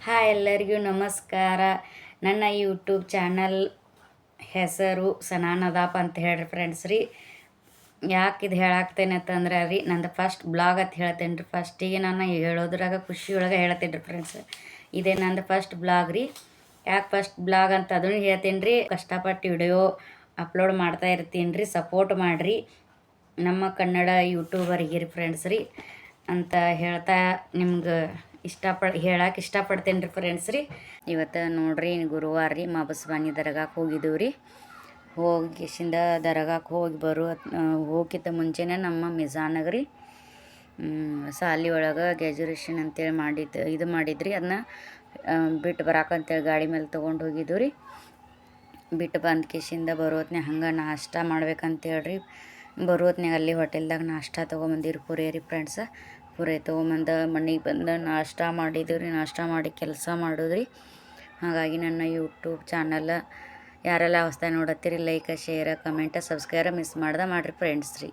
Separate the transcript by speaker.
Speaker 1: Hi ಎಲ್ಲರಿಗೂ ನಮಸ್ಕಾರ. ನನ್ನ ಯೂಟ್ಯೂಬ್ ಚಾನಲ್ ಹೆಸರು ಸನಾನದಾಪ್ ಅಂತ ಹೇಳ್ರಿ ಫ್ರೆಂಡ್ಸ್ ರೀ. ಯಾಕೆ ಇದು ಹೇಳಾಕ್ತೇನೆ ಅಂತಂದ್ರೆ ರೀ, ನಂದು ಫಸ್ಟ್ ಬ್ಲಾಗ್ ಅಂತ ಹೇಳ್ತೇನೆ ರೀ. ಫಸ್ಟಿಗೆ ನಾನು ಹೇಳೋದ್ರಾಗ ಖುಷಿಯೊಳಗೆ ಹೇಳ್ತೇನೆ ರೀ ಫ್ರೆಂಡ್ಸ್. ಇದೇ ನಂದು ಫಸ್ಟ್ ಬ್ಲಾಗ್ ರೀ. ಯಾಕೆ ಫಸ್ಟ್ ಬ್ಲಾಗ್ ಅಂತ ಅದನ್ನು ಹೇಳ್ತೀನಿ ರೀ. ಕಷ್ಟಪಟ್ಟು ವಿಡಿಯೋ ಅಪ್ಲೋಡ್ ಮಾಡ್ತಾ ಇರ್ತೀನಿ ರೀ. ಸಪೋರ್ಟ್ ಮಾಡಿರಿ ನಮ್ಮ ಕನ್ನಡ ಯೂಟ್ಯೂಬರಿಗೆ ರೀ ಫ್ರೆಂಡ್ಸ್ ರೀ ಅಂತ ಹೇಳ್ತಾ ನಿಮ್ಗೆ ಹೇಳಕ್ಕೆ ಇಷ್ಟಪಡ್ತೇನೆ ರೀ ಫ್ರೆಂಡ್ಸ್ ರೀ. ಇವತ್ತು ನೋಡ್ರಿ ಗುರುವಾರ ರೀ, ಮಾಬಸ್ವಾನಿ ದರ್ಗಾಕ್ಕೆ ಹೋಗಿದ್ದೀವಿ ರೀ. ಹೋಗಿಸಿಂದ ದರ್ಗಾಕ್ಕೆ ಹೋಗಿಕ್ಕಿಂತ ಮುಂಚೆನೇ ನಮ್ಮ ಮಿಜಾನಾಗ ರೀ ಸಾಲಿ ಒಳಗೆ ಗ್ರ್ಯಾಜುಯೇಷನ್ ಅಂತೇಳಿ ಮಾಡಿದ್ರಿ. ಅದನ್ನ ಬಿಟ್ಟು ಬರಾಕಂತೇಳಿ ಗಾಡಿ ಮೇಲೆ ತೊಗೊಂಡು ಹೋಗಿದ್ದೀವಿ ರೀ. ಬಿಟ್ಟು ಬಂದು ಕಿಶಿಂದ ಬರೋತ್ನಾಗ ಹಂಗೆ ನಾಷ್ಟ ಮಾಡ್ಬೇಕಂತೇಳ್ರಿ ಬರೋತ್ನಾಗ ಅಲ್ಲಿ ಹೋಟೆಲ್ದಾಗ ನಾಷ್ಟ ತೊಗೊಂಬಂದಿರಿ ಪುರಿ ರೀ ಫ್ರೆಂಡ್ಸ. ಪುರಿ ತೊಗೊಂಬಂದು ಮನೆಗೆ ಬಂದು ನಾಷ್ಟ ಮಾಡಿದ್ದೀವಿ ರೀ. ನಾಷ್ಟ ಮಾಡಿ ಕೆಲಸ ಮಾಡೋದ್ರಿ. ಹಾಗಾಗಿ ನನ್ನ ಯೂಟ್ಯೂಬ್ ಚಾನಲ್ ಯಾರೆಲ್ಲ ಹೊಸ್ದಾಗಿ ನೋಡತ್ತೀರಿ like share comment subscribe miss ಮಾಡ್ದೆ ಮಾಡಿರಿ ಫ್ರೆಂಡ್ಸ್ ರೀ.